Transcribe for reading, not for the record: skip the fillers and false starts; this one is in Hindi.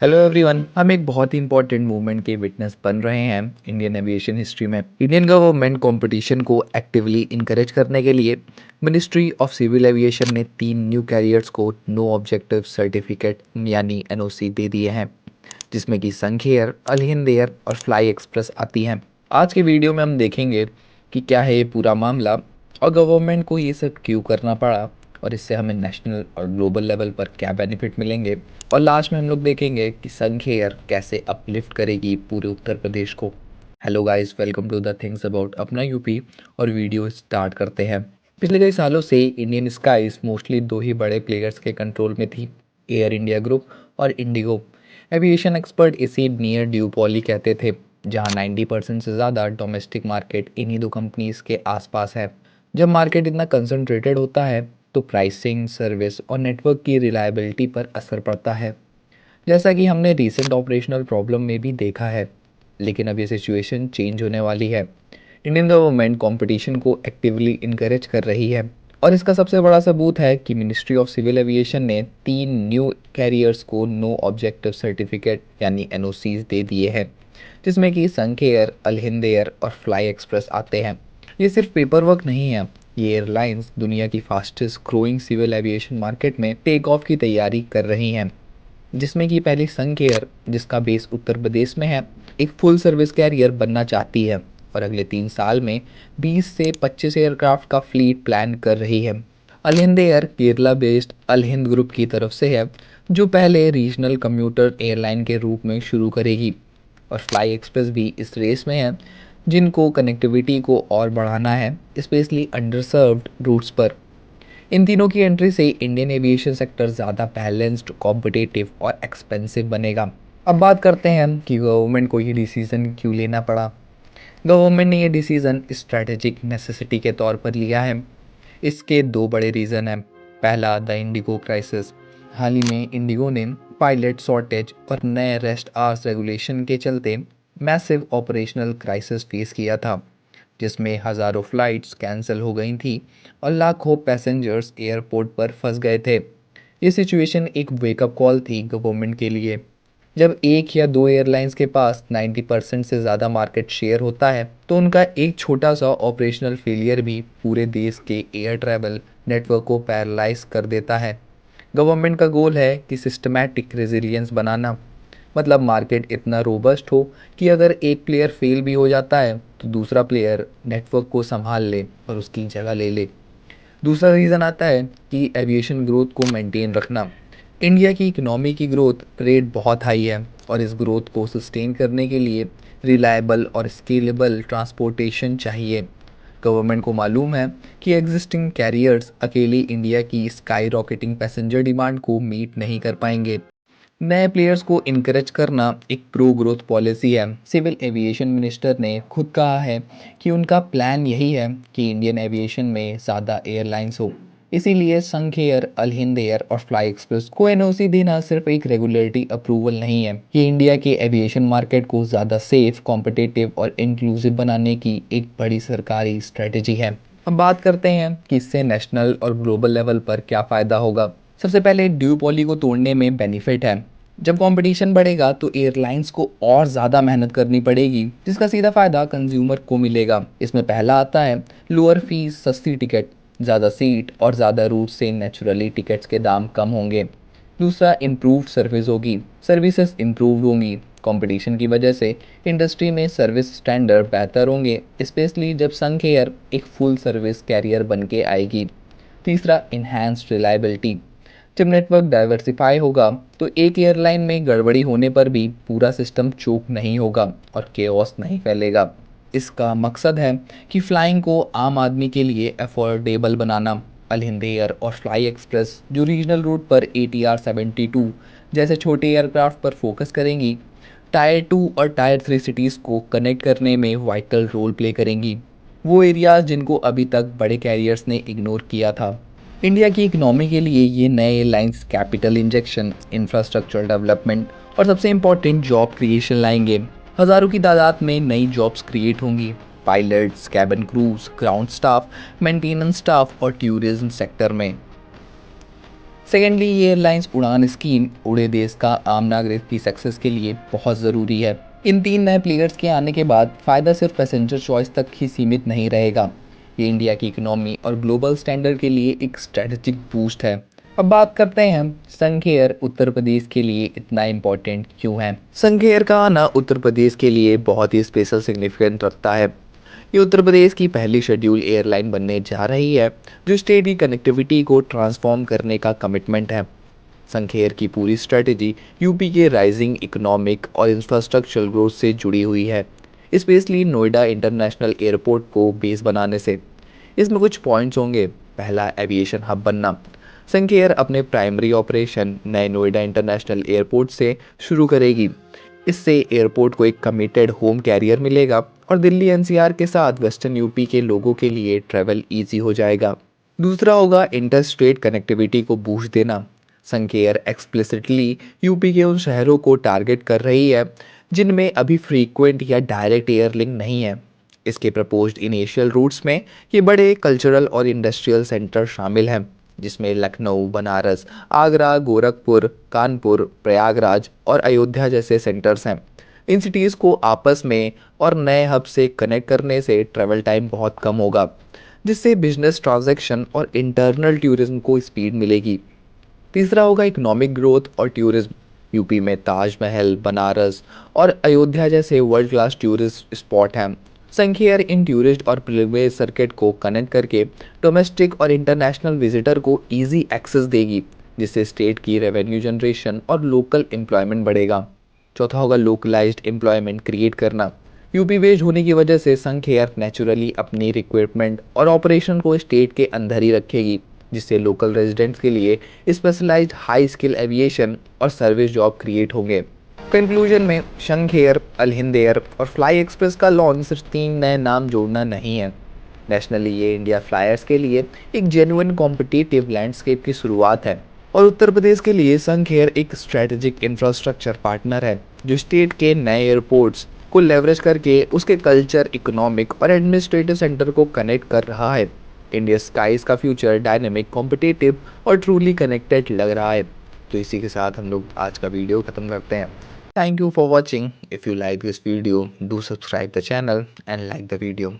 Hello everyone. हम एक बहुत ही इंपॉर्टेंट मूवमेंट के विटनेस बन रहे हैं इंडियन एविएशन हिस्ट्री में। इंडियन गवर्नमेंट कंपटीशन को एक्टिवली इनकरेज करने के लिए मिनिस्ट्री ऑफ सिविल एविएशन ने 3 न्यू कैरियर्स को नो ऑब्जेक्टिव सर्टिफिकेट यानी एनओसी दे दिए हैं, जिसमें कि संघ एयर, अल हिंद एयर और फ्लाई एक्सप्रेस आती हैं। आज के वीडियो में हम देखेंगे कि क्या है ये पूरा मामला और गवर्नमेंट को ये सब क्यों करना पड़ा और इससे हमें नेशनल और ग्लोबल लेवल पर क्या बेनिफिट मिलेंगे। और लास्ट में हम लोग देखेंगे कि संघ एयर कैसे अपलिफ्ट करेगी पूरे उत्तर प्रदेश को। Hello guys, welcome to the things about अपना यूपी। और वीडियो स्टार्ट करते हैं। पिछले कई सालों से इंडियन स्काईज मोस्टली दो ही बड़े प्लेयर्स के कंट्रोल में थी, एयर इंडिया ग्रुप और इंडिगो। एविएशन एक्सपर्ट इसी नियर ड्यूपॉली कहते थे, जहां 90% से ज़्यादा डोमेस्टिक मार्केट इन्हीं दो कंपनीज के आसपास है। जब मार्केट इतना कंसंट्रेटेड होता है तो प्राइसिंग, सर्विस और नेटवर्क की रिलायबिलिटी पर असर पड़ता है, जैसा कि हमने रीसेंट ऑपरेशनल प्रॉब्लम में भी देखा है। लेकिन अब ये सिचुएशन चेंज होने वाली है। इंडियन गवर्नमेंट कंपटीशन को एक्टिवली इनकरेज कर रही है और इसका सबसे बड़ा सबूत है कि मिनिस्ट्री ऑफ सिविल एविएशन ने 3 न्यू कैरियर्स को नो ऑब्जेक्टिव सर्टिफिकेट यानी एनओसीज दे दिए हैं, जिसमें कि संघ एयर, अल हिंद एयर और फ्लाई एक्सप्रेस आते हैं। ये सिर्फ पेपर वर्क नहीं है, ये एयरलाइंस दुनिया की fastest growing civil aviation market में टेक ऑफ की तैयारी कर रही हैं, जिसमें कि पहली संघ एयर, जिसका बेस उत्तर प्रदेश में है, एक फुल सर्विस कैरियर बनना चाहती है और अगले 3 साल में 20 से 25 एयरक्राफ्ट का फ्लीट प्लान कर रही है। अल हिंद एयर केरला बेस्ड अल हिंद ग्रुप की तरफ से है, जो पहले रीजनल कम्यूटर एयरलाइन के रूप में शुरू करेगी। और फ्लाई एक्सप्रेस भी इस रेस में है, जिनको कनेक्टिविटी को और बढ़ाना है, स्पेशली अंडरसर्व्ड रूट्स पर। इन तीनों की एंट्री से इंडियन एविएशन सेक्टर ज़्यादा बैलेंस्ड, कॉम्पिटिटिव और एक्सपेंसिव बनेगा। अब बात करते हैं कि गवर्नमेंट को ये डिसीज़न क्यों लेना पड़ा। गवर्नमेंट ने ये डिसीज़न स्ट्रैटेजिक नेसेसिटी के तौर पर लिया है। इसके दो बड़े रीज़न हैं। पहला, द इंडिगो क्राइसिस। हाल ही में इंडिगो ने पायलट शॉर्टेज और नए रेस्ट आवर्स रेगुलेशन के चलते मैसिव ऑपरेशनल क्राइसिस फेस किया था, जिसमें हज़ारों फ्लाइट्स कैंसिल हो गई थी और लाखों पैसेंजर्स एयरपोर्ट पर फंस गए थे। ये सिचुएशन एक वेकअप कॉल थी गवर्नमेंट के लिए। जब एक या दो एयरलाइंस के पास 90% से ज़्यादा मार्केट शेयर होता है, तो उनका एक छोटा सा ऑपरेशनल फेलियर भी पूरे देश के एयर ट्रैवल नेटवर्क को पैरालाइज कर देता है। गवर्नमेंट का गोल है कि सिस्टमैटिक रेजिलियंस बनाना, मतलब मार्केट इतना रोबस्ट हो कि अगर एक प्लेयर फेल भी हो जाता है तो दूसरा प्लेयर नेटवर्क को संभाल ले और उसकी जगह ले ले। दूसरा रीज़न आता है कि एविएशन ग्रोथ को मेंटेन रखना। इंडिया की इकोनॉमी की ग्रोथ रेट बहुत हाई है और इस ग्रोथ को सस्टेन करने के लिए रिलायबल और स्केलेबल ट्रांसपोर्टेशन चाहिए। गवर्नमेंट को मालूम है कि एग्जिस्टिंग कैरियर्स अकेली इंडिया की स्काई रॉकेटिंग पैसेंजर डिमांड को मीट नहीं कर पाएंगे। नए प्लेयर्स को इनकरेज करना एक प्रो ग्रोथ पॉलिसी है। सिविल एविएशन मिनिस्टर ने खुद कहा है कि उनका प्लान यही है कि इंडियन एविएशन में ज़्यादा एयरलाइंस हो। इसीलिए संघ एयर, अल हिंद एयर और फ्लाई एक्सप्रेस को एनओसी देना सिर्फ एक रेगुलेटरी अप्रूवल नहीं है, ये इंडिया के एविएशन मार्केट को ज़्यादा सेफ, कॉम्पिटिटिव और इंक्लूसिव बनाने की एक बड़ी सरकारी स्ट्रेटेजी है। अब बात करते हैं कि इससे नेशनल और ग्लोबल लेवल पर क्या फ़ायदा होगा। सबसे पहले ड्यूपॉली को तोड़ने में बेनिफिट है। जब कंपटीशन बढ़ेगा तो एयरलाइंस को और ज़्यादा मेहनत करनी पड़ेगी, जिसका सीधा फ़ायदा कंज्यूमर को मिलेगा। इसमें पहला आता है लोअर फीस, सस्ती टिकट, ज़्यादा सीट और ज़्यादा रूट से नेचुरली टिकट्स के दाम कम होंगे। दूसरा, इम्प्रूव्ड सर्विस होगी, सर्विसेज इम्प्रूव होंगी। कंपटीशन की वजह से इंडस्ट्री में सर्विस स्टैंडर्ड बेहतर होंगे, स्पेशली जब संघ एयर एक फुल सर्विस कैरियर बन के आएगी। तीसरा, इन्हांस्ड रिलायबिलिटी। जब नेटवर्क डाइवर्सिफाई होगा तो एक एयरलाइन में गड़बड़ी होने पर भी पूरा सिस्टम चोक नहीं होगा और केओस नहीं फैलेगा। इसका मकसद है कि फ्लाइंग को आम आदमी के लिए अफोर्डेबल बनाना। अल हिंद एयर और फ्लाई एक्सप्रेस जो रीजनल रूट पर ATR-72 जैसे छोटे एयरक्राफ्ट पर फोकस करेंगी, टायर 2 और टायर 3 सिटीज़ को कनेक्ट करने में वाइटल रोल प्ले करेंगी, वो एरियाज जिनको अभी तक बड़े कैरियर्स ने इग्नोर किया था। इंडिया की इकनॉमी के लिए ये नए airlines capital injection, infrastructure development और सबसे इम्पोर्टेंट जॉब क्रिएशन लाएंगे। हज़ारों की तादाद में नई जॉब्स क्रिएट होंगी। Pilots, cabin cruise, ground staff, maintenance staff और टूरिज्म सेक्टर में। सेकेंडली, ये एयरलाइंस उड़ान स्कीम उड़े देश का आम नागरिक की सक्सेस के लिए बहुत ज़रूरी है। इन तीन नए प्लेयर्स के आने के बाद फ़ायदा सिर्फ पैसेंजर चॉइस तक ही सीमित नहीं रहेगा। ये इंडिया की इकोनॉमी और ग्लोबल स्टैंडर्ड के लिए एक स्ट्रेटजिक बूस्ट है। अब बात करते हैं हम संघ एयर उत्तर प्रदेश के लिए इतना इम्पोर्टेंट क्यों है। संघ एयर का आना उत्तर प्रदेश के लिए बहुत ही स्पेशल सिग्निफिकेंट रखता है। ये उत्तर प्रदेश की पहली शेड्यूल एयरलाइन बनने जा रही है, जो स्टेट की कनेक्टिविटी को ट्रांसफॉर्म करने का कमिटमेंट है। संघेर की पूरी स्ट्रेटजी यूपी के राइजिंग इकोनॉमिक और इंफ्रास्ट्रक्चरल ग्रोथ से जुड़ी हुई है, स्पेशली नोएडा इंटरनेशनल एयरपोर्ट को बेस बनाने से। इसमें कुछ पॉइंट्स होंगे। पहला, एविएशन हब बनना। संघेर अपने प्राइमरी ऑपरेशन नए नोएडा इंटरनेशनल एयरपोर्ट से शुरू करेगी। इससे एयरपोर्ट को एक कमिटेड होम कैरियर मिलेगा और दिल्ली एनसीआर के साथ वेस्टर्न यूपी के लोगों के लिए ट्रैवल इजी हो जाएगा। दूसरा होगा इंटर स्टेट कनेक्टिविटी को बूस्ट देना। संघ एयर एक्सप्लिसिटली यूपी के उन शहरों को टारगेट कर रही है जिनमें अभी फ्रीक्वेंट या डायरेक्ट एयर लिंक नहीं है। इसके प्रपोज्ड इनिशियल रूट्स में ये बड़े कल्चरल और इंडस्ट्रियल सेंटर शामिल हैं, जिसमें लखनऊ, बनारस, आगरा, गोरखपुर, कानपुर, प्रयागराज और अयोध्या जैसे सेंटर्स हैं। इन सिटीज़ को आपस में और नए हब से कनेक्ट करने से ट्रैवल टाइम बहुत कम होगा, जिससे बिजनेस ट्रांजैक्शन और इंटरनल टूरिज्म को स्पीड मिलेगी। तीसरा होगा इकोनॉमिक ग्रोथ और टूरिज्म। यूपी में ताजमहल, बनारस और अयोध्या जैसे वर्ल्ड क्लास टूरिस्ट स्पॉट हैं। संघ एयर इन टूरिस्ट और पिलग्रिमेज सर्किट को कनेक्ट करके डोमेस्टिक और इंटरनेशनल विजिटर को इजी एक्सेस देगी, जिससे स्टेट की रेवेन्यू जनरेशन और लोकल एम्प्लॉयमेंट बढ़ेगा। चौथा होगा लोकलाइज्ड एम्प्लॉयमेंट क्रिएट करना। यूपी बेस्ड होने की वजह से संघ एयर नेचुरली अपनी रिक्वायरमेंट और ऑपरेशन को स्टेट के अंदर ही रखेगी, जिससे लोकल रेजिडेंट्स के लिए स्पेशलाइज्ड हाई स्किल एविएशन और सर्विस जॉब क्रिएट होंगे। कंक्लूजन में, संघ एयर, अल हिंद एयर और फ्लाई एक्सप्रेस का लॉन्च सिर्फ तीन नए नाम जोड़ना नहीं है। नेशनली ये इंडिया फ्लायर्स के लिए एक जेन्युइन कॉम्पिटिटिव लैंडस्केप की शुरुआत है और उत्तर प्रदेश के लिए संघ एयर एक स्ट्रेटेजिक इंफ्रास्ट्रक्चर पार्टनर है, जो स्टेट के नए एयरपोर्ट्स को लेवरेज करके उसके कल्चर, इकोनॉमिक और एडमिनिस्ट्रेटिव सेंटर को कनेक्ट कर रहा है। इंडिया स्काईज का फ्यूचर डायनेमिक, कॉम्पिटिटिव और ट्रूली कनेक्टेड लग रहा है। तो इसी के साथ हम लोग आज का वीडियो खत्म करते हैं। Thank you for watching. If you like this video, do subscribe the channel and like the video.